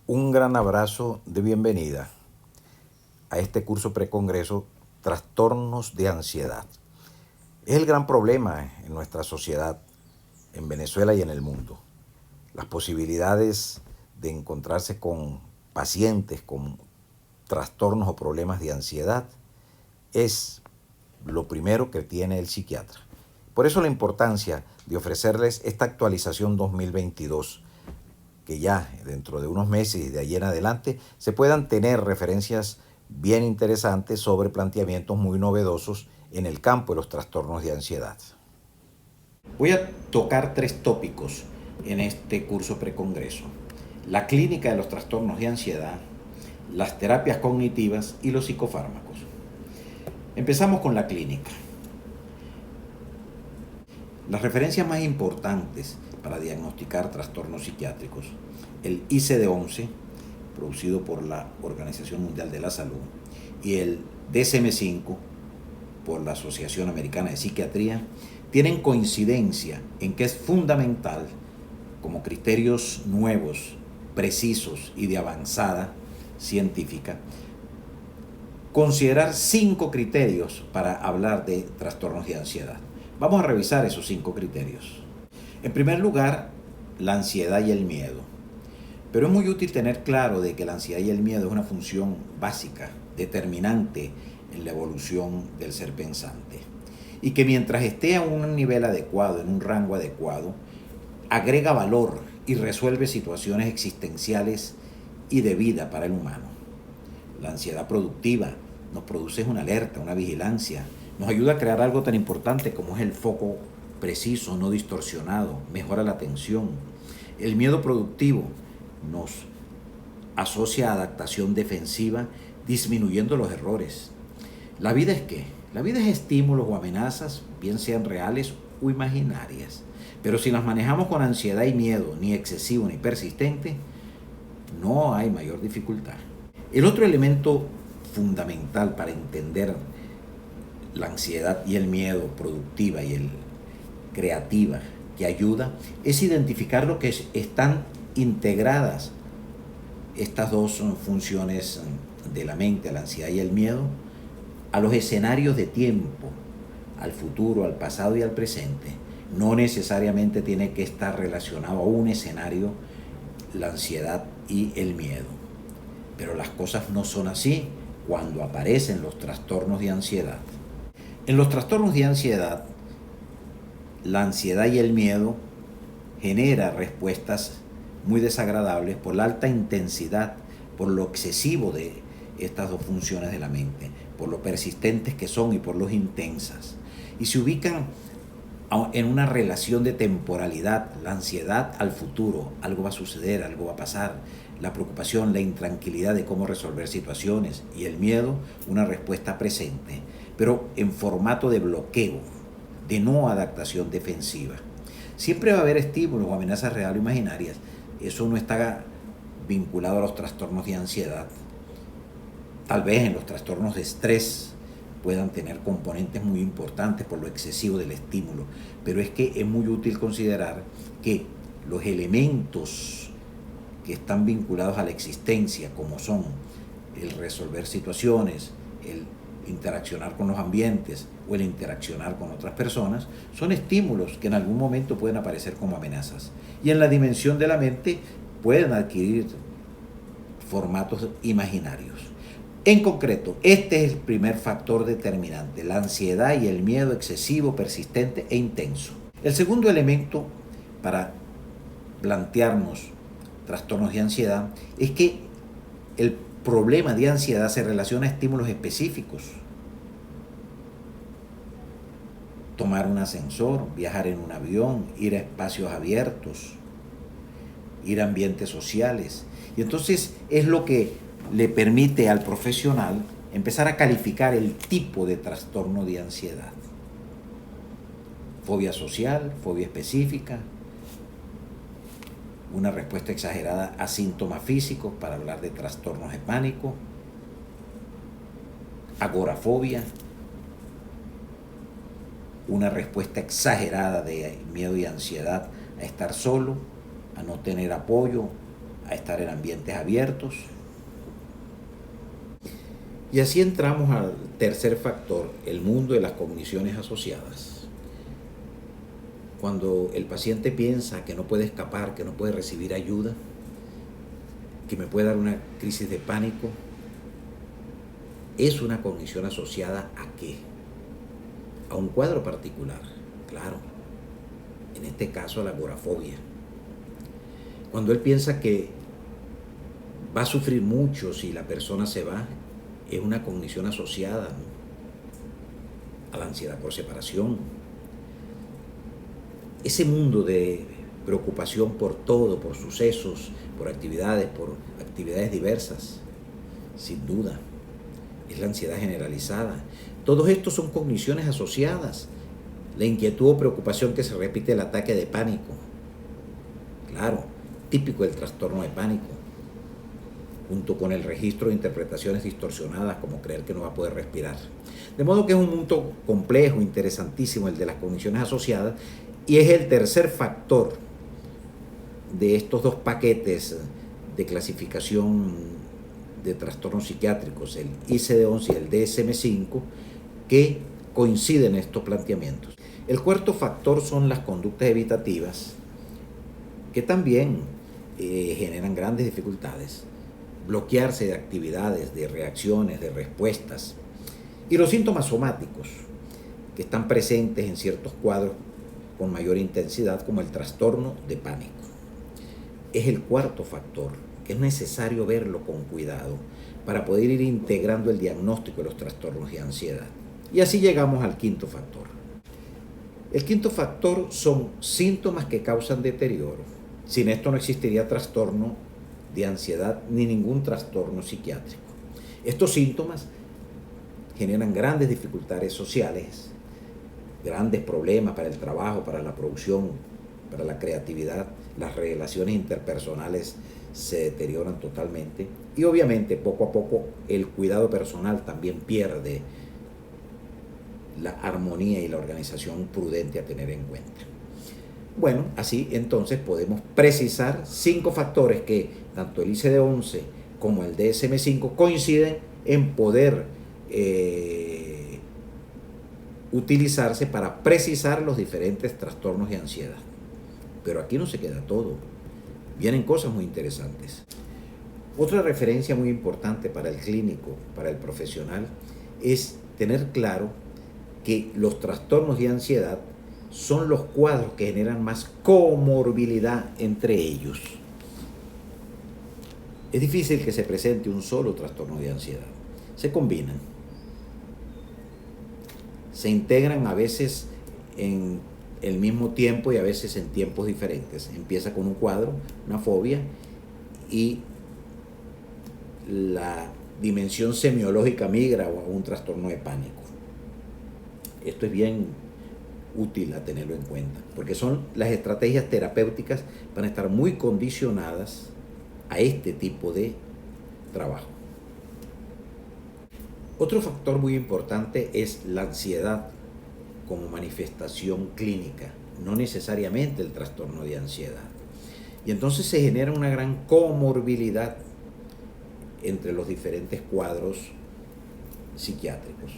Un gran abrazo de bienvenida a este curso precongreso Trastornos de Ansiedad. Es el gran problema en nuestra sociedad, en Venezuela y en el mundo. Las posibilidades de encontrarse con pacientes con trastornos o problemas de ansiedad es lo primero que tiene el psiquiatra. Por eso la importancia de ofrecerles esta actualización 2022, que ya dentro de unos meses y de ahí en adelante se puedan tener referencias bien interesantes sobre planteamientos muy novedosos en el campo de los trastornos de ansiedad. Voy a tocar 3 tópicos en este curso precongreso: la clínica de los trastornos de ansiedad, las terapias cognitivas y los psicofármacos. Empezamos con la clínica. Las referencias más importantes para diagnosticar trastornos psiquiátricos: el ICD-11, producido por la Organización Mundial de la Salud, y el DSM-5, por la Asociación Americana de Psiquiatría, tienen coincidencia en que es fundamental, como criterios nuevos, precisos y de avanzada científica, considerar 5 criterios para hablar de trastornos de ansiedad. Vamos a revisar esos 5 criterios. En primer lugar, la ansiedad y el miedo. Pero es muy útil tener claro de que la ansiedad y el miedo es una función básica, determinante en la evolución del ser pensante. Y que mientras esté a un nivel adecuado, en un rango adecuado, agrega valor y resuelve situaciones existenciales y de vida para el humano. La ansiedad productiva nos produce una alerta, una vigilancia, nos ayuda a crear algo tan importante como es el foco preciso, no distorsionado, mejora la atención. El miedo productivo nos asocia a adaptación defensiva, disminuyendo los errores. ¿La vida es qué? La vida es estímulos o amenazas, bien sean reales o imaginarias. Pero si las manejamos con ansiedad y miedo, ni excesivo ni persistente, no hay mayor dificultad. El otro elemento fundamental para entender la ansiedad y el miedo productiva y el creativa que ayuda es identificar lo que están integradas estas dos funciones de la mente, la ansiedad y el miedo, a los escenarios de tiempo, al futuro, al pasado y al presente. No necesariamente tiene que estar relacionado a un escenario la ansiedad y el miedo. Pero las cosas no son así cuando aparecen los trastornos de ansiedad. En los trastornos de ansiedad, la ansiedad y el miedo genera respuestas muy desagradables por la alta intensidad, por lo excesivo de estas dos funciones de la mente, por lo persistentes que son y por lo intensas. Y se ubican en una relación de temporalidad: la ansiedad al futuro, algo va a suceder, algo va a pasar; la preocupación, la intranquilidad de cómo resolver situaciones; y el miedo, una respuesta presente, pero en formato de bloqueo, de no adaptación defensiva. Siempre va a haber estímulos o amenazas reales o imaginarias. Eso no está vinculado a los trastornos de ansiedad. Tal vez en los trastornos de estrés puedan tener componentes muy importantes por lo excesivo del estímulo, pero es que es muy útil considerar que los elementos que están vinculados a la existencia, como son el resolver situaciones, el interaccionar con los ambientes o el interaccionar con otras personas, son estímulos que en algún momento pueden aparecer como amenazas, y en la dimensión de la mente pueden adquirir formatos imaginarios. En concreto, este es el primer factor determinante: la ansiedad y el miedo excesivo, persistente e intenso. El segundo elemento para plantearnos trastornos de ansiedad es que el problema de ansiedad se relaciona a estímulos específicos. Tomar un ascensor, viajar en un avión, ir a espacios abiertos, ir a ambientes sociales. Y entonces es lo que le permite al profesional empezar a calificar el tipo de trastorno de ansiedad: fobia social, fobia específica, una respuesta exagerada a síntomas físicos, para hablar de trastornos de pánico; agorafobia, una respuesta exagerada de miedo y ansiedad a estar solo, a no tener apoyo a estar en ambientes abiertos. Y así entramos al tercer factor, el mundo de las cogniciones asociadas. Cuando el paciente piensa que no puede escapar, que no puede recibir ayuda, que me puede dar una crisis de pánico, es una cognición asociada ¿a qué? A un cuadro particular, claro. En este caso a la agorafobia. Cuando él piensa que va a sufrir mucho si la persona se va, es una cognición asociada, ¿no?, a la ansiedad por separación. Ese mundo de preocupación por todo, por sucesos, por actividades diversas, sin duda, es la ansiedad generalizada. Todos estos son cogniciones asociadas. La inquietud o preocupación que se repite el ataque de pánico. Claro, típico del trastorno de pánico, junto con el registro de interpretaciones distorsionadas como creer que no va a poder respirar. De modo que es un mundo complejo, interesantísimo el de las cogniciones asociadas, y es el tercer factor de estos dos paquetes de clasificación de trastornos psiquiátricos, el ICD-11 y el DSM-5, que coinciden en estos planteamientos. El cuarto factor son las conductas evitativas, que también generan grandes dificultades. Bloquearse de actividades, de reacciones, de respuestas. Y los síntomas somáticos, que están presentes en ciertos cuadros con mayor intensidad, como el trastorno de pánico. Es el cuarto factor, que es necesario verlo con cuidado para poder ir integrando el diagnóstico de los trastornos de ansiedad. Y así llegamos al quinto factor. El quinto factor son síntomas que causan deterioro. Sin esto no existiría trastorno de ansiedad ni ningún trastorno psiquiátrico. Estos síntomas generan grandes dificultades sociales, grandes problemas para el trabajo, para la producción, para la creatividad. Las relaciones interpersonales se deterioran totalmente y obviamente poco a poco el cuidado personal también pierde la armonía y la organización prudente a tener en cuenta. Bueno, así entonces podemos precisar 5 factores que tanto el ICD-11 como el DSM-5 coinciden en poder utilizarse para precisar los diferentes trastornos de ansiedad. Pero aquí no se queda todo. Vienen cosas muy interesantes. Otra referencia muy importante para el clínico, para el profesional, es tener claro que los trastornos de ansiedad son los cuadros que generan más comorbilidad entre ellos. Es difícil que se presente un solo trastorno de ansiedad. Se combinan. Se integran a veces en el mismo tiempo y a veces en tiempos diferentes. Empieza con un cuadro, una fobia, y la dimensión semiológica migra a un trastorno de pánico. Esto es bien útil a tenerlo en cuenta, porque son las estrategias terapéuticas van a estar muy condicionadas a este tipo de trabajo. Otro factor muy importante es la ansiedad como manifestación clínica, no necesariamente el trastorno de ansiedad. Y entonces se genera una gran comorbilidad entre los diferentes cuadros psiquiátricos.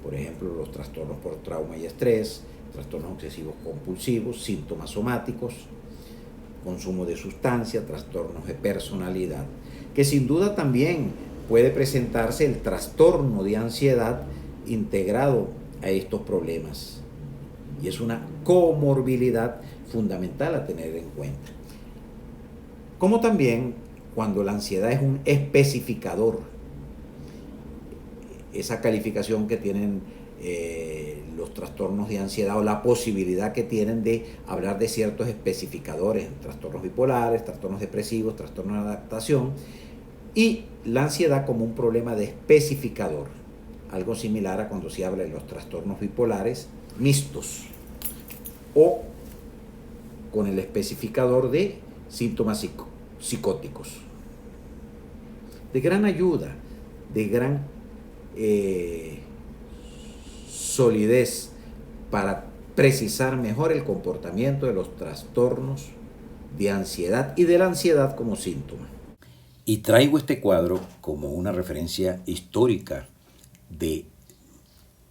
Por ejemplo, los trastornos por trauma y estrés, trastornos obsesivos compulsivos, síntomas somáticos, consumo de sustancia, trastornos de personalidad, que sin duda también puede presentarse el trastorno de ansiedad integrado a estos problemas. Y es una comorbilidad fundamental a tener en cuenta. Como también cuando la ansiedad es un especificador, esa calificación que tienen los trastornos de ansiedad o la posibilidad que tienen de hablar de ciertos especificadores, trastornos bipolares, trastornos depresivos, trastornos de adaptación, y la ansiedad como un problema de especificador, algo similar a cuando se habla de los trastornos bipolares mixtos o con el especificador de síntomas psicóticos. De gran ayuda, de gran solidez para precisar mejor el comportamiento de los trastornos de ansiedad y de la ansiedad como síntoma. Y traigo este cuadro como una referencia histórica de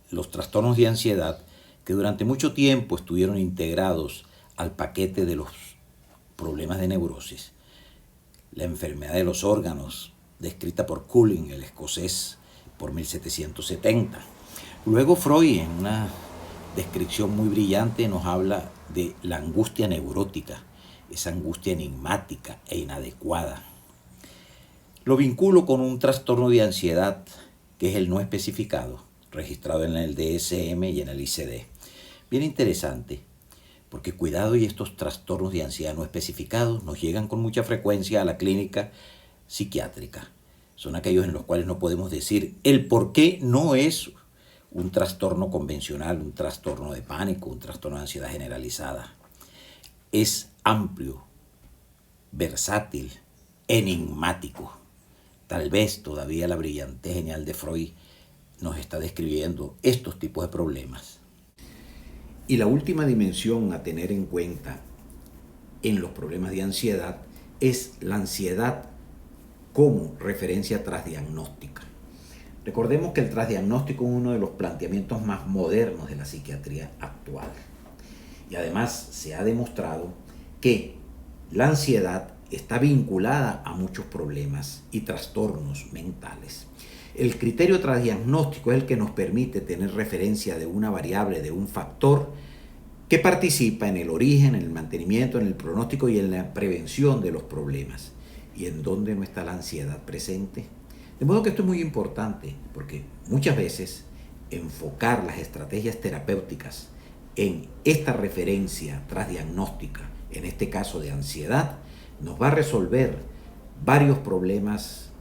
los trastornos de ansiedad que durante mucho tiempo estuvieron integrados al paquete de los problemas de neurosis. La enfermedad de los órganos, descrita por Cullen, el escocés, por 1770. Luego Freud, en una descripción muy brillante, nos habla de la angustia neurótica, esa angustia enigmática e inadecuada. Lo vinculo con un trastorno de ansiedad, que es el no especificado, registrado en el DSM y en el ICD. Bien interesante, porque cuidado, y estos trastornos de ansiedad no especificados nos llegan con mucha frecuencia a la clínica psiquiátrica. Son aquellos en los cuales no podemos decir el por qué no es un trastorno convencional, un trastorno de pánico, un trastorno de ansiedad generalizada. Es amplio, versátil, enigmático. Tal vez todavía la brillante genial de Freud nos está describiendo estos tipos de problemas. Y la última dimensión a tener en cuenta en los problemas de ansiedad es la ansiedad como referencia trasdiagnóstica. Recordemos que el trasdiagnóstico es uno de los planteamientos más modernos de la psiquiatría actual. Y además se ha demostrado que la ansiedad está vinculada a muchos problemas y trastornos mentales. El criterio trasdiagnóstico es el que nos permite tener referencia de una variable, de un factor que participa en el origen, en el mantenimiento, en el pronóstico y en la prevención de los problemas. ¿Y en dónde no está la ansiedad presente? De modo que esto es muy importante, porque muchas veces enfocar las estrategias terapéuticas en esta referencia trasdiagnóstica, en este caso de ansiedad, nos va a resolver varios problemas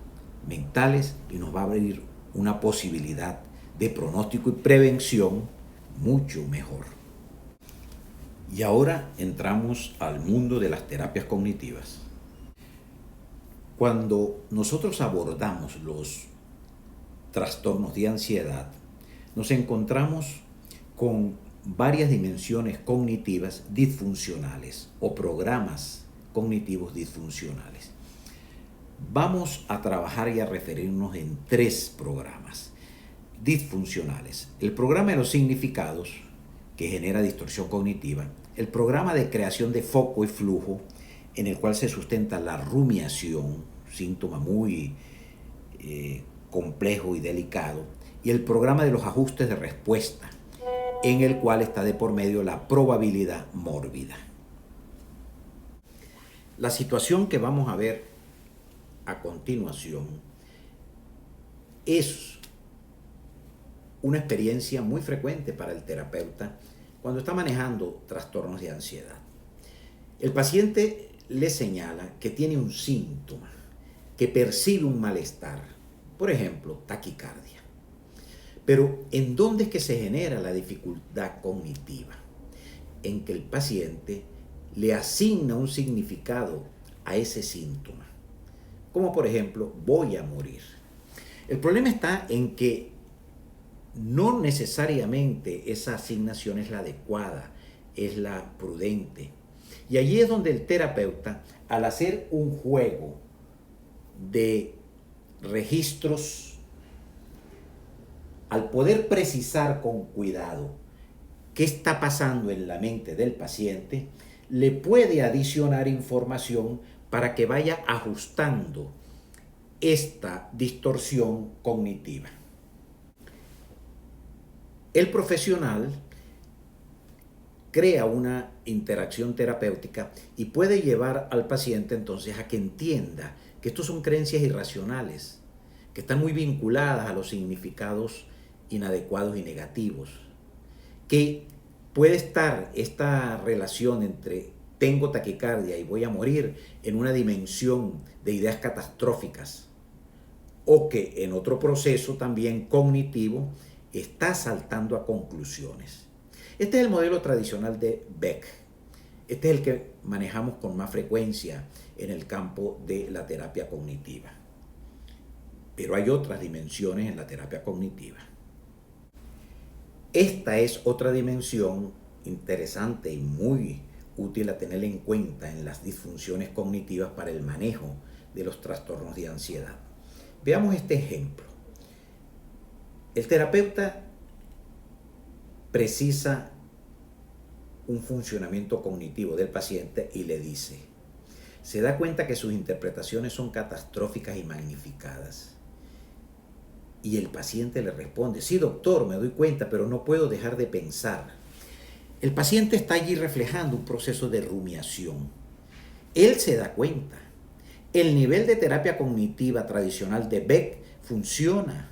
mentales y nos va a abrir una posibilidad de pronóstico y prevención mucho mejor. Y ahora entramos al mundo de las terapias cognitivas. Cuando nosotros abordamos los trastornos de ansiedad, nos encontramos con varias dimensiones cognitivas disfuncionales o programas cognitivos disfuncionales. Vamos a trabajar y a referirnos en 3 programas disfuncionales. El programa de los significados, que genera distorsión cognitiva. El programa de creación de foco y flujo, en el cual se sustenta la rumiación, síntoma muy complejo y delicado. Y el programa de los ajustes de respuesta, en el cual está de por medio la probabilidad mórbida. La situación que vamos a ver a continuación es una experiencia muy frecuente para el terapeuta cuando está manejando trastornos de ansiedad. El paciente le señala que tiene un síntoma, que percibe un malestar, por ejemplo, taquicardia. Pero ¿en dónde es que se genera la dificultad cognitiva? En que el paciente le asigna un significado a ese síntoma, como por ejemplo, voy a morir. El problema está en que no necesariamente esa asignación es la adecuada, es la prudente. Y allí es donde el terapeuta, al hacer un juego de registros, al poder precisar con cuidado qué está pasando en la mente del paciente, le puede adicionar información para que vaya ajustando esta distorsión cognitiva. El profesional crea una interacción terapéutica y puede llevar al paciente entonces a que entienda que estos son creencias irracionales, que están muy vinculadas a los significados inadecuados y negativos, que puede estar esta relación entre tengo taquicardia y voy a morir en una dimensión de ideas catastróficas, o que en otro proceso también cognitivo está saltando a conclusiones. Este es el modelo tradicional de Beck. Este es el que manejamos con más frecuencia en el campo de la terapia cognitiva. Pero hay otras dimensiones en la terapia cognitiva. Esta es otra dimensión interesante y muy útil a tener en cuenta en las disfunciones cognitivas para el manejo de los trastornos de ansiedad. Veamos este ejemplo. El terapeuta precisa un funcionamiento cognitivo del paciente y le dice, se da cuenta que sus interpretaciones son catastróficas y magnificadas. Y el paciente le responde, sí doctor, me doy cuenta, pero no puedo dejar de pensar. El paciente está allí reflejando un proceso de rumiación. Él se da cuenta. El nivel de terapia cognitiva tradicional de Beck funciona.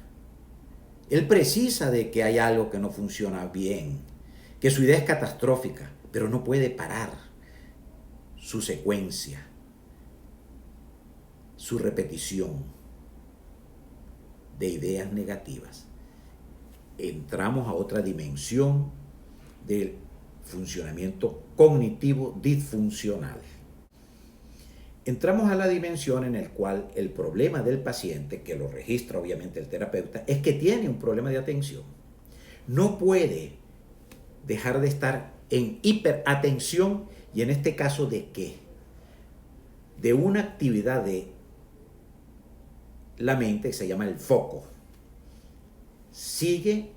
Él precisa de que hay algo que no funciona bien, que su idea es catastrófica, pero no puede parar su secuencia, su repetición de ideas negativas. Entramos a otra dimensión del funcionamiento cognitivo disfuncional. Entramos a la dimensión en la cual el problema del paciente, que lo registra obviamente el terapeuta, es que tiene un problema de atención. No puede dejar de estar en hiperatención, y en este caso ¿de qué? De una actividad de la mente que se llama el foco. Sigue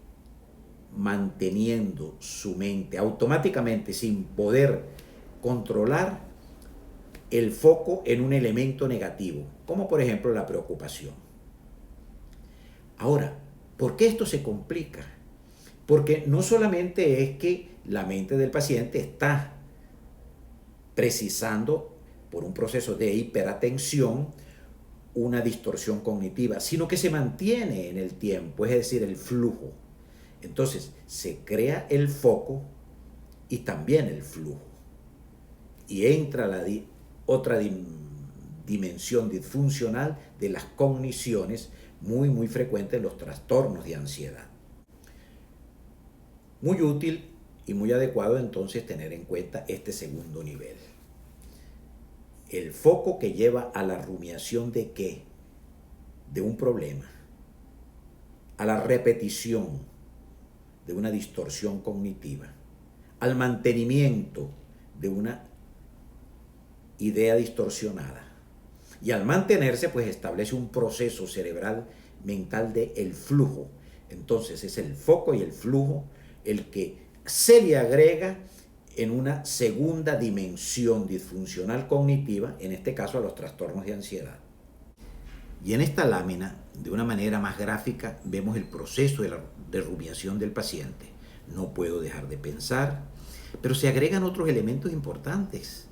manteniendo su mente automáticamente, sin poder controlar, el foco en un elemento negativo, como por ejemplo la preocupación. Ahora, ¿por qué esto se complica? Porque no solamente es que la mente del paciente está precisando, por un proceso de hiperatención, una distorsión cognitiva, sino que se mantiene en el tiempo, es decir, el flujo. Entonces, se crea el foco y también el flujo. Y entra otra dimensión disfuncional de las cogniciones, muy frecuente en los trastornos de ansiedad. Muy útil y muy adecuado entonces tener en cuenta este segundo nivel. El foco que lleva a la rumiación de qué? De un problema, a la repetición de una distorsión cognitiva, al mantenimiento de una idea distorsionada. Y al mantenerse, pues establece un proceso cerebral mental de el flujo. Entonces es el foco y el flujo el que se le agrega en una segunda dimensión disfuncional cognitiva, en este caso a los trastornos de ansiedad. Y en esta lámina, de una manera más gráfica, vemos el proceso de rumiación del paciente. No puedo dejar de pensar, pero se agregan otros elementos importantes.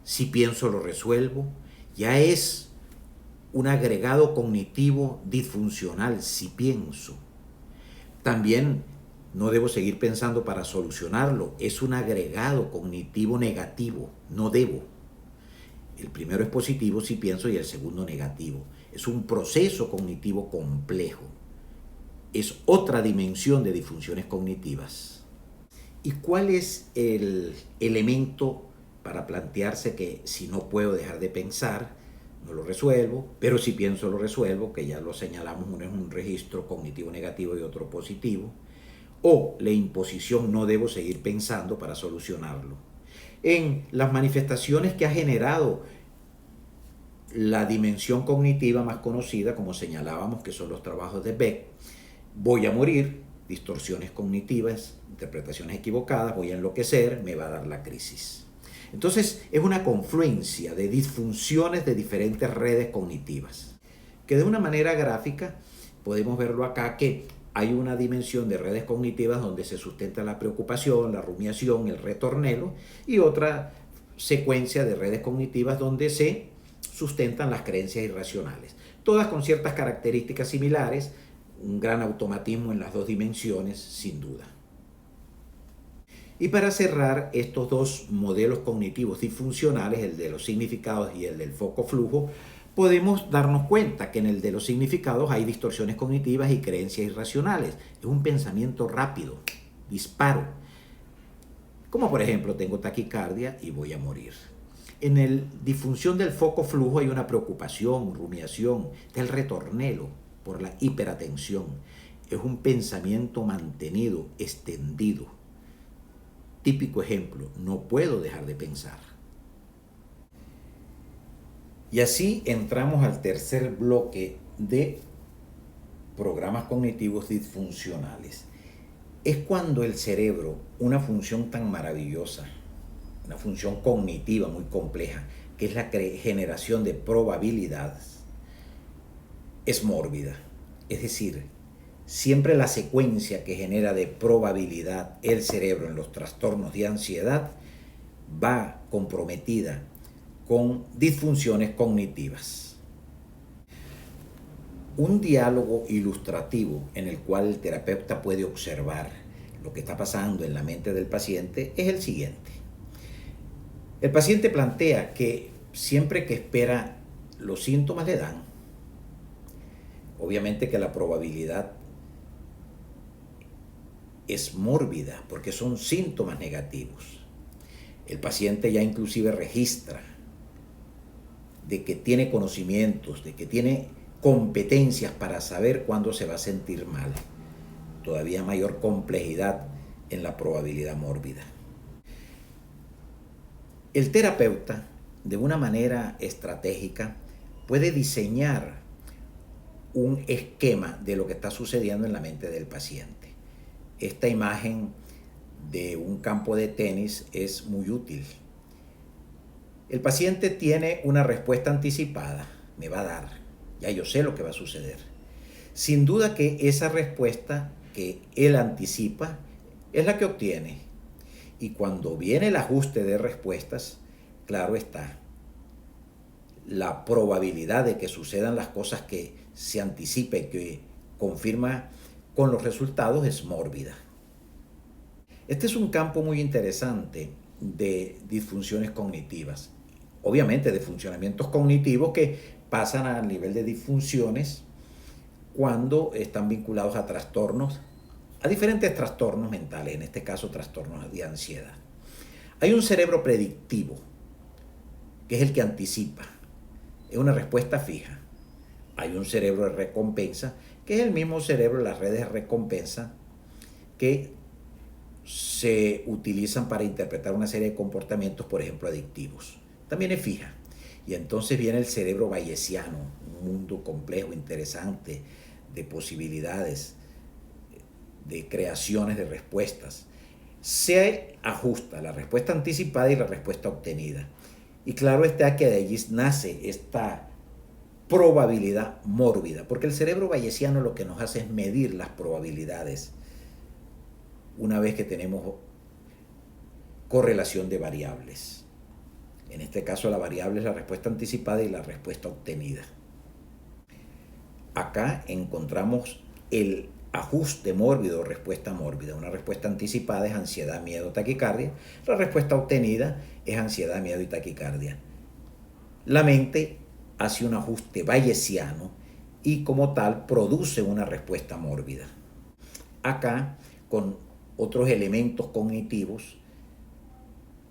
Si pienso, lo resuelvo. Ya es un agregado cognitivo disfuncional, si pienso. También no debo seguir pensando para solucionarlo. Es un agregado cognitivo negativo. No debo. El primero es positivo si pienso y el segundo negativo. Es un proceso cognitivo complejo. Es otra dimensión de disfunciones cognitivas. ¿Y cuál es el elemento para plantearse que si no puedo dejar de pensar, no lo resuelvo, pero si pienso lo resuelvo, que ya lo señalamos, uno es un registro cognitivo negativo y otro positivo, o la imposición no debo seguir pensando para solucionarlo? En las manifestaciones que ha generado la dimensión cognitiva más conocida, como señalábamos, que son los trabajos de Beck, voy a morir, distorsiones cognitivas, interpretaciones equivocadas, voy a enloquecer, me va a dar la crisis. Entonces es una confluencia de disfunciones de diferentes redes cognitivas, que de una manera gráfica podemos verlo acá, que hay una dimensión de redes cognitivas donde se sustenta la preocupación, la rumiación, el retornelo, y otra secuencia de redes cognitivas donde se sustentan las creencias irracionales, todas con ciertas características similares, un gran automatismo en las dos dimensiones, sin duda. Y para cerrar, estos dos modelos cognitivos disfuncionales, el de los significados y el del foco-flujo, podemos darnos cuenta que en el de los significados hay distorsiones cognitivas y creencias irracionales. Es un pensamiento rápido, disparo. Como por ejemplo, tengo taquicardia y voy a morir. En el disfunción del foco-flujo hay una preocupación, rumiación, del retornelo por la hiperatención. Es un pensamiento mantenido, extendido. típico ejemplo, no puedo dejar de pensar. Y así entramos al tercer bloque de programas cognitivos disfuncionales. Es cuando el cerebro, una función tan maravillosa, una función cognitiva muy compleja, que es la generación de probabilidades, es mórbida. Es decir, siempre la secuencia que genera de probabilidad el cerebro en los trastornos de ansiedad va comprometida con disfunciones cognitivas. Un diálogo ilustrativo en el cual el terapeuta puede observar lo que está pasando en la mente del paciente es el siguiente. El paciente plantea que siempre que espera los síntomas le dan. Obviamente que la probabilidad es mórbida porque son síntomas negativos. El paciente ya inclusive registra de que tiene conocimientos, de que tiene competencias para saber cuándo se va a sentir mal. Todavía mayor complejidad en la probabilidad mórbida. El terapeuta, de una manera estratégica, puede diseñar un esquema de lo que está sucediendo en la mente del paciente. Esta imagen de un campo de tenis es muy útil. El paciente tiene una respuesta anticipada, me va a dar, ya yo sé lo que va a suceder. Sin duda que esa respuesta que él anticipa es la que obtiene. Y cuando viene el ajuste de respuestas, claro está, la probabilidad de que sucedan las cosas que se anticipa y que confirma con los resultados es mórbida. Este es un campo muy interesante de disfunciones cognitivas. Obviamente de funcionamientos cognitivos que pasan al nivel de disfunciones cuando están vinculados a trastornos, a diferentes trastornos mentales, en este caso trastornos de ansiedad. Hay un cerebro predictivo, que es el que anticipa, es una respuesta fija. Hay un cerebro de recompensa, que es el mismo cerebro, las redes de recompensa, que se utilizan para interpretar una serie de comportamientos, por ejemplo, adictivos. También es fija. Y entonces viene el cerebro bayesiano, un mundo complejo, interesante, de posibilidades, de creaciones de respuestas. Se ajusta la respuesta anticipada y la respuesta obtenida. Y claro está que de allí nace esta probabilidad mórbida, porque el cerebro bayesiano lo que nos hace es medir las probabilidades una vez que tenemos correlación de variables. En este caso la variable es la respuesta anticipada y la respuesta obtenida. Acá encontramos el ajuste mórbido o respuesta mórbida. Una respuesta anticipada es ansiedad, miedo, taquicardia. La respuesta obtenida es ansiedad, miedo y taquicardia. La mente hace un ajuste bayesiano y como tal produce una respuesta mórbida. Acá, con otros elementos cognitivos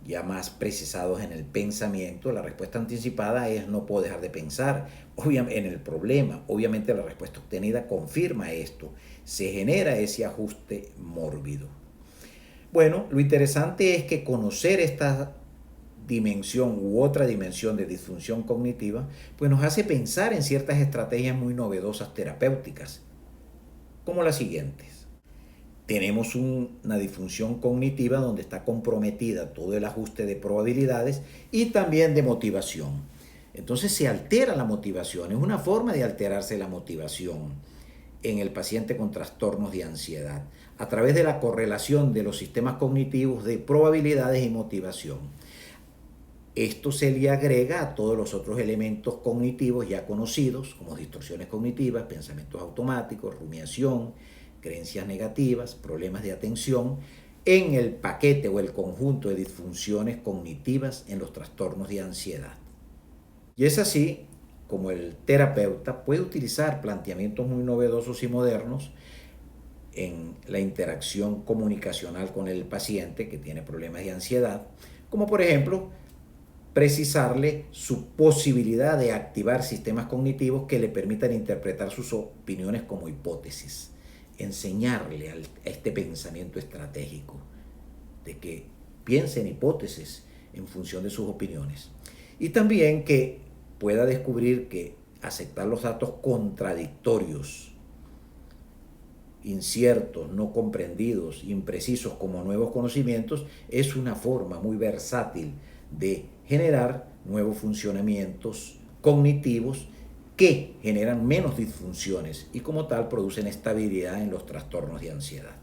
ya más precisados en el pensamiento, la respuesta anticipada es no puedo dejar de pensar en el problema. Obviamente la respuesta obtenida confirma esto, se genera ese ajuste mórbido. Bueno, lo interesante es que conocer esta dimensión u otra dimensión de disfunción cognitiva, pues nos hace pensar en ciertas estrategias muy novedosas terapéuticas, como las siguientes. Tenemos una disfunción cognitiva donde está comprometida todo el ajuste de probabilidades y también de motivación. Entonces se altera la motivación, es una forma de alterarse la motivación en el paciente con trastornos de ansiedad, a través de la correlación de los sistemas cognitivos de probabilidades y motivación. Esto se le agrega a todos los otros elementos cognitivos ya conocidos, como distorsiones cognitivas, pensamientos automáticos, rumiación, creencias negativas, problemas de atención, en el paquete o el conjunto de disfunciones cognitivas en los trastornos de ansiedad. Y es así como el terapeuta puede utilizar planteamientos muy novedosos y modernos en la interacción comunicacional con el paciente que tiene problemas de ansiedad, como por ejemplo precisarle su posibilidad de activar sistemas cognitivos que le permitan interpretar sus opiniones como hipótesis, enseñarle a este pensamiento estratégico de que piense en hipótesis en función de sus opiniones. Y también que pueda descubrir que aceptar los datos contradictorios, inciertos, no comprendidos, imprecisos como nuevos conocimientos es una forma muy versátil de generar nuevos funcionamientos cognitivos que generan menos disfunciones y como tal producen estabilidad en los trastornos de ansiedad.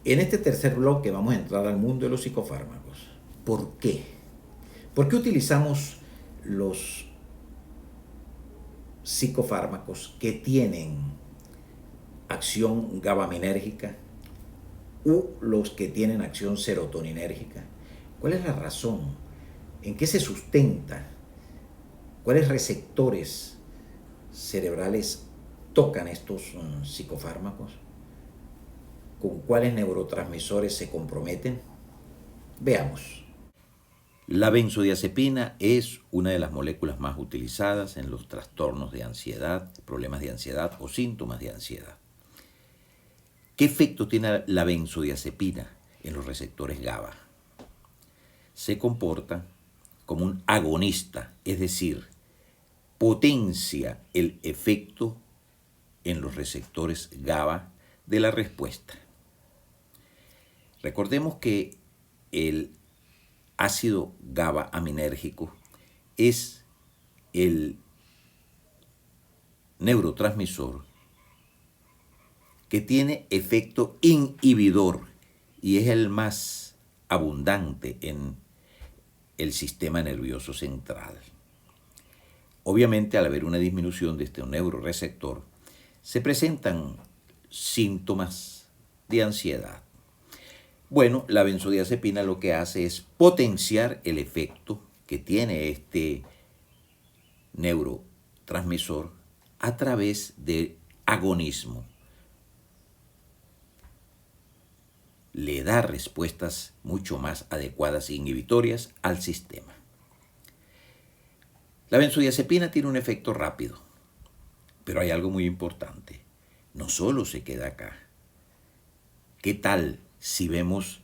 En este tercer bloque vamos a entrar al mundo de los psicofármacos. ¿Por qué? ¿Por qué utilizamos los psicofármacos que tienen acción GABAminérgica u los que tienen acción serotoninérgica? ¿Cuál es la razón? ¿En qué se sustenta? ¿Cuáles receptores cerebrales tocan estos psicofármacos? ¿Con cuáles neurotransmisores se comprometen? Veamos. La benzodiazepina es una de las moléculas más utilizadas en los trastornos de ansiedad, problemas de ansiedad o síntomas de ansiedad. ¿Qué efecto tiene la benzodiazepina en los receptores GABA? Se comporta como un agonista, es decir, potencia el efecto en los receptores GABA de la respuesta. Recordemos que el ácido GABA aminérgico es el neurotransmisor que tiene efecto inhibidor y es el más abundante en el sistema nervioso central. Obviamente, al haber una disminución de este neuroreceptor, se presentan síntomas de ansiedad. Bueno, la benzodiazepina lo que hace es potenciar el efecto que tiene este neurotransmisor a través de agonismo. Le da respuestas mucho más adecuadas e inhibitorias al sistema. La benzodiazepina tiene un efecto rápido, pero hay algo muy importante. No solo se queda acá. ¿Qué tal si vemos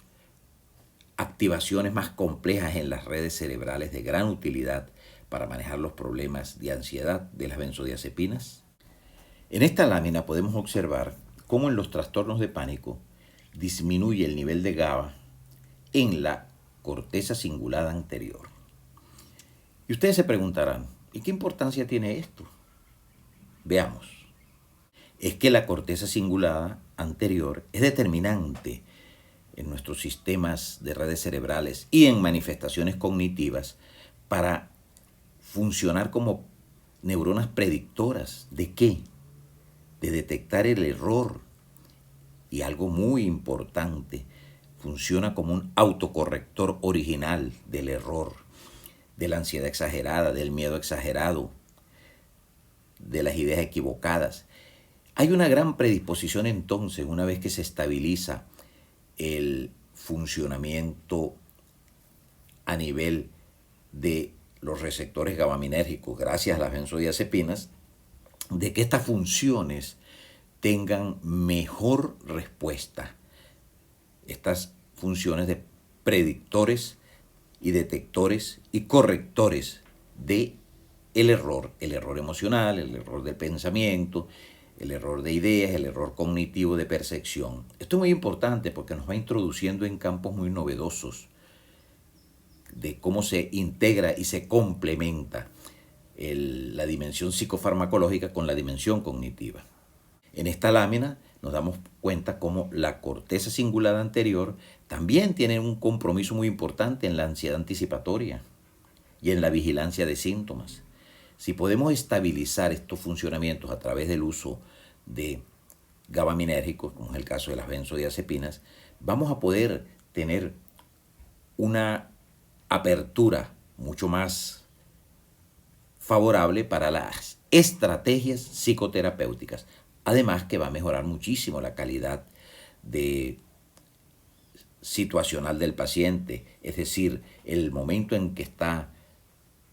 activaciones más complejas en las redes cerebrales de gran utilidad para manejar los problemas de ansiedad de las benzodiazepinas? En esta lámina podemos observar cómo en los trastornos de pánico disminuye el nivel de GABA en la corteza cingulada anterior. Y ustedes se preguntarán, ¿y qué importancia tiene esto? Veamos. Es que la corteza cingulada anterior es determinante en nuestros sistemas de redes cerebrales y en manifestaciones cognitivas para funcionar como neuronas predictoras. ¿De qué? De detectar el error. Y algo muy importante, funciona como un autocorrector original del error, de la ansiedad exagerada, del miedo exagerado, de las ideas equivocadas. Hay una gran predisposición entonces, una vez que se estabiliza el funcionamiento a nivel de los receptores GABAminérgicos, gracias a las benzodiazepinas, de que estas funciones tengan mejor respuesta. Estas funciones de predictores y detectores y correctores de el error emocional, el error del pensamiento, el error de ideas, el error cognitivo de percepción. Esto es muy importante porque nos va introduciendo en campos muy novedosos de cómo se integra y se complementa la dimensión psicofarmacológica con la dimensión cognitiva. En esta lámina nos damos cuenta cómo la corteza cingulada anterior también tiene un compromiso muy importante en la ansiedad anticipatoria y en la vigilancia de síntomas. Si podemos estabilizar estos funcionamientos a través del uso de GABAminérgicos, como es el caso de las benzodiazepinas, vamos a poder tener una apertura mucho más favorable para las estrategias psicoterapéuticas. Además que va a mejorar muchísimo la calidad situacional del paciente, es decir, el momento en que está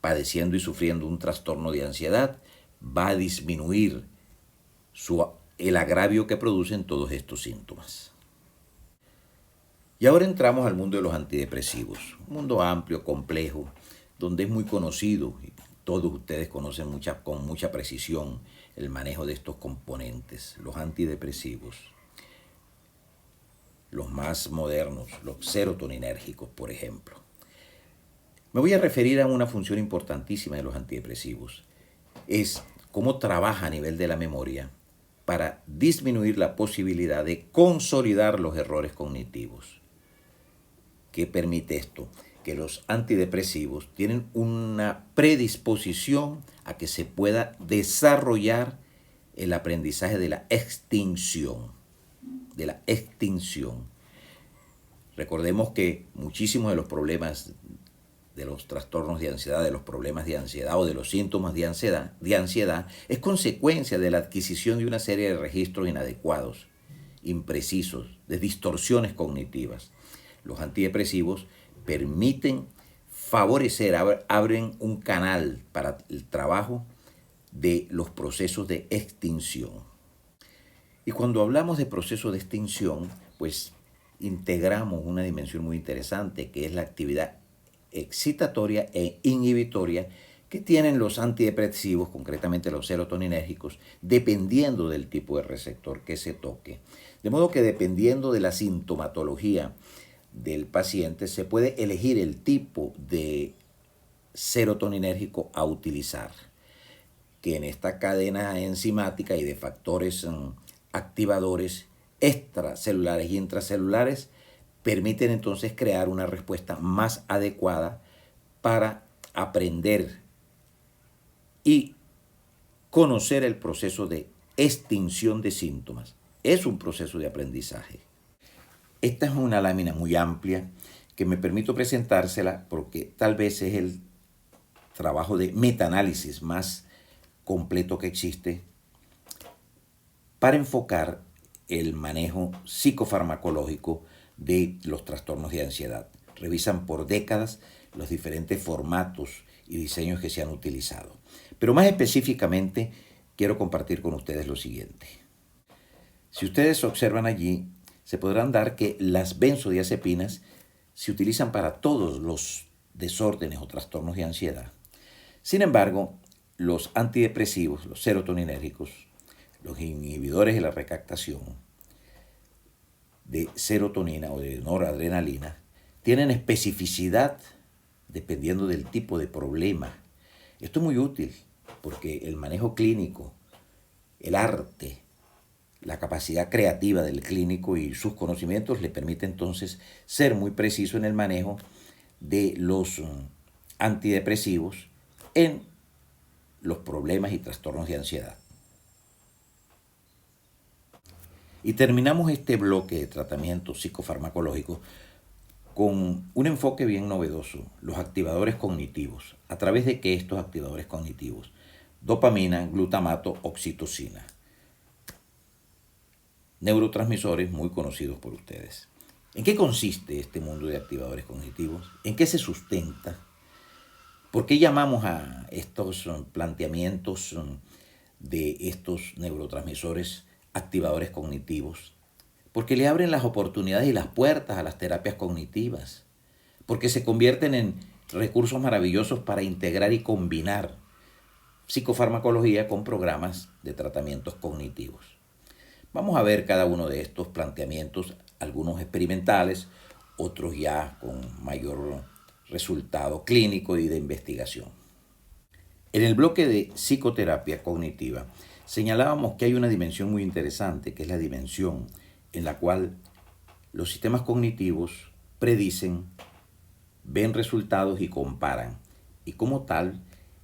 padeciendo y sufriendo un trastorno de ansiedad, va a disminuir el agravio que producen todos estos síntomas. Y ahora entramos al mundo de los antidepresivos, un mundo amplio, complejo, donde es muy conocido, y todos ustedes conocen con mucha precisión el manejo de estos componentes, los antidepresivos, los más modernos, los serotoninérgicos, por ejemplo. Me voy a referir a una función importantísima de los antidepresivos, es cómo trabaja a nivel de la memoria para disminuir la posibilidad de consolidar los errores cognitivos. ¿Qué permite esto? Que los antidepresivos tienen una predisposición a que se pueda desarrollar el aprendizaje de la extinción. Recordemos que muchísimos de los problemas de los trastornos de ansiedad, de los problemas de ansiedad o de los síntomas de ansiedad es consecuencia de la adquisición de una serie de registros inadecuados, imprecisos, de distorsiones cognitivas. Los antidepresivos permiten favorecer, abren un canal para el trabajo de los procesos de extinción. Y cuando hablamos de procesos de extinción, pues integramos una dimensión muy interesante que es la actividad excitatoria e inhibitoria que tienen los antidepresivos, concretamente los serotoninérgicos, dependiendo del tipo de receptor que se toque. De modo que dependiendo de la sintomatología del paciente se puede elegir el tipo de serotoninérgico a utilizar, que en esta cadena enzimática y de factores activadores extracelulares y intracelulares permiten entonces crear una respuesta más adecuada para aprender y conocer el proceso de extinción de síntomas. Es un proceso de aprendizaje. Esta es una lámina muy amplia que me permito presentársela porque tal vez es el trabajo de metaanálisis más completo que existe para enfocar el manejo psicofarmacológico de los trastornos de ansiedad. Revisan por décadas los diferentes formatos y diseños que se han utilizado. Pero más específicamente quiero compartir con ustedes lo siguiente. Si ustedes observan allí, se podrán dar que las benzodiazepinas se utilizan para todos los desórdenes o trastornos de ansiedad. Sin embargo, los antidepresivos, los serotoninérgicos, los inhibidores de la recaptación de serotonina o de noradrenalina, tienen especificidad dependiendo del tipo de problema. Esto es muy útil porque el manejo clínico, el arte, la capacidad creativa del clínico y sus conocimientos le permite entonces ser muy preciso en el manejo de los antidepresivos en los problemas y trastornos de ansiedad. Y terminamos este bloque de tratamiento psicofarmacológico con un enfoque bien novedoso, los activadores cognitivos. ¿A través de qué estos activadores cognitivos? Dopamina, glutamato, oxitocina. Neurotransmisores muy conocidos por ustedes. ¿En qué consiste este mundo de activadores cognitivos? ¿En qué se sustenta? ¿Por qué llamamos a estos planteamientos de estos neurotransmisores activadores cognitivos? Porque le abren las oportunidades y las puertas a las terapias cognitivas, porque se convierten en recursos maravillosos para integrar y combinar psicofarmacología con programas de tratamientos cognitivos. Vamos a ver cada uno de estos planteamientos, algunos experimentales, otros ya con mayor resultado clínico y de investigación. En el bloque de psicoterapia cognitiva señalábamos que hay una dimensión muy interesante, que es la dimensión en la cual los sistemas cognitivos predicen, ven resultados y comparan. Y como tal,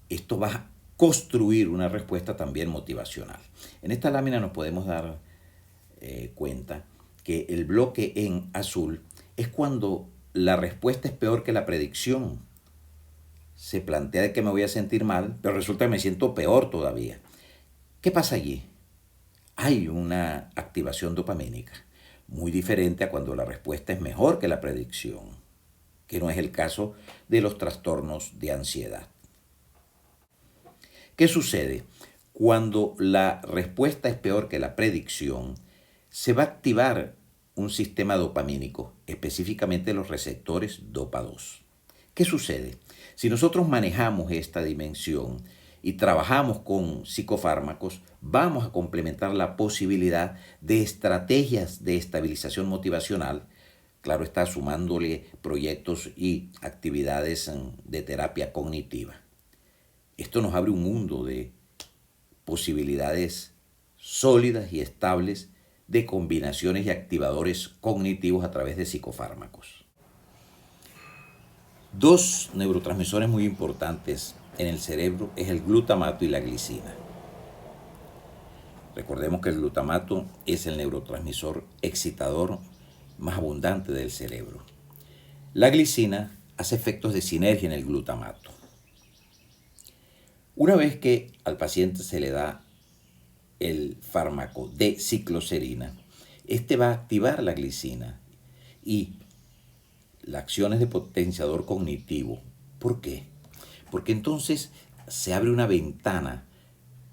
esto va a construir una respuesta también motivacional. En esta lámina nos podemos dar cuenta que el bloque en azul es cuando la respuesta es peor que la predicción. Se plantea de que me voy a sentir mal, pero resulta que me siento peor todavía. ¿Qué pasa allí? Hay una activación dopamínica muy diferente a cuando la respuesta es mejor que la predicción, que no es el caso de los trastornos de ansiedad. ¿Qué sucede? Cuando la respuesta es peor que la predicción, se va a activar un sistema dopamínico, específicamente los receptores DOPA2. ¿Qué sucede? Si nosotros manejamos esta dimensión y trabajamos con psicofármacos, vamos a complementar la posibilidad de estrategias de estabilización motivacional, claro está, sumándole proyectos y actividades de terapia cognitiva. Esto nos abre un mundo de posibilidades sólidas y estables de combinaciones y activadores cognitivos a través de psicofármacos. Dos neurotransmisores muy importantes en el cerebro es el glutamato y la glicina. Recordemos que el glutamato es el neurotransmisor excitador más abundante del cerebro. La glicina hace efectos de sinergia en el glutamato. Una vez que al paciente se le da el fármaco de cicloserina, este va a activar la glicina y las acciones de potenciador cognitivo. ¿Por qué? Porque entonces se abre una ventana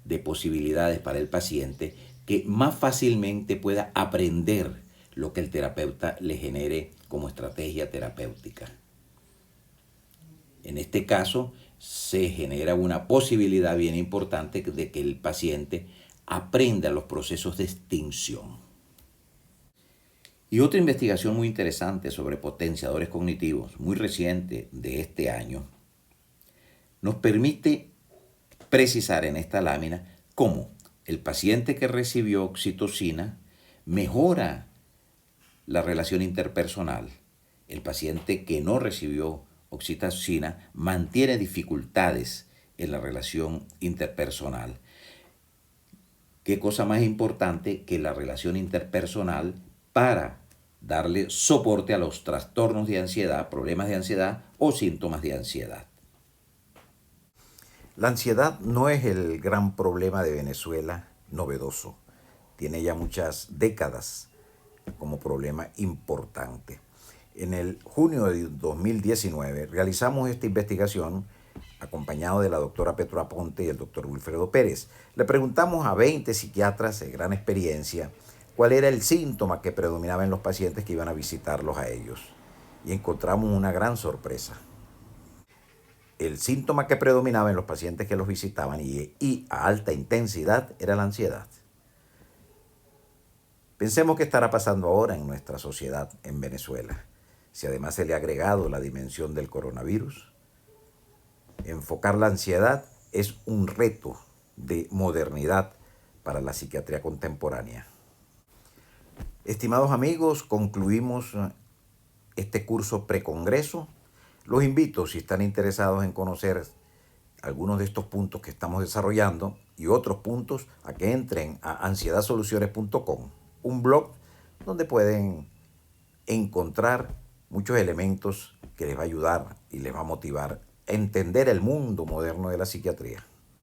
de posibilidades para el paciente que más fácilmente pueda aprender lo que el terapeuta le genere como estrategia terapéutica. En este caso, se genera una posibilidad bien importante de que el paciente aprenda los procesos de extinción. Y otra investigación muy interesante sobre potenciadores cognitivos, muy reciente de este año, nos permite precisar en esta lámina cómo el paciente que recibió oxitocina mejora la relación interpersonal. El paciente que no recibió oxitocina mantiene dificultades en la relación interpersonal. ¿Qué cosa más importante que la relación interpersonal para darle soporte a los trastornos de ansiedad, problemas de ansiedad o síntomas de ansiedad? La ansiedad no es el gran problema de Venezuela novedoso. Tiene ya muchas décadas como problema importante. En el junio de 2019 realizamos esta investigación acompañado de la doctora Petro Aponte y el doctor Wilfredo Pérez. Le preguntamos a 20 psiquiatras de gran experiencia cuál era el síntoma que predominaba en los pacientes que iban a visitarlos a ellos. Y encontramos una gran sorpresa. El síntoma que predominaba en los pacientes que los visitaban y a alta intensidad era la ansiedad. Pensemos qué estará pasando ahora en nuestra sociedad en Venezuela. Si además se le ha agregado la dimensión del coronavirus, enfocar la ansiedad es un reto de modernidad para la psiquiatría contemporánea. Estimados amigos, concluimos este curso precongreso. Los invito, si están interesados en conocer algunos de estos puntos que estamos desarrollando y otros puntos, a que entren a ansiedadsoluciones.com, un blog donde pueden encontrar muchos elementos que les va a ayudar y les va a motivar a entender el mundo moderno de la psiquiatría.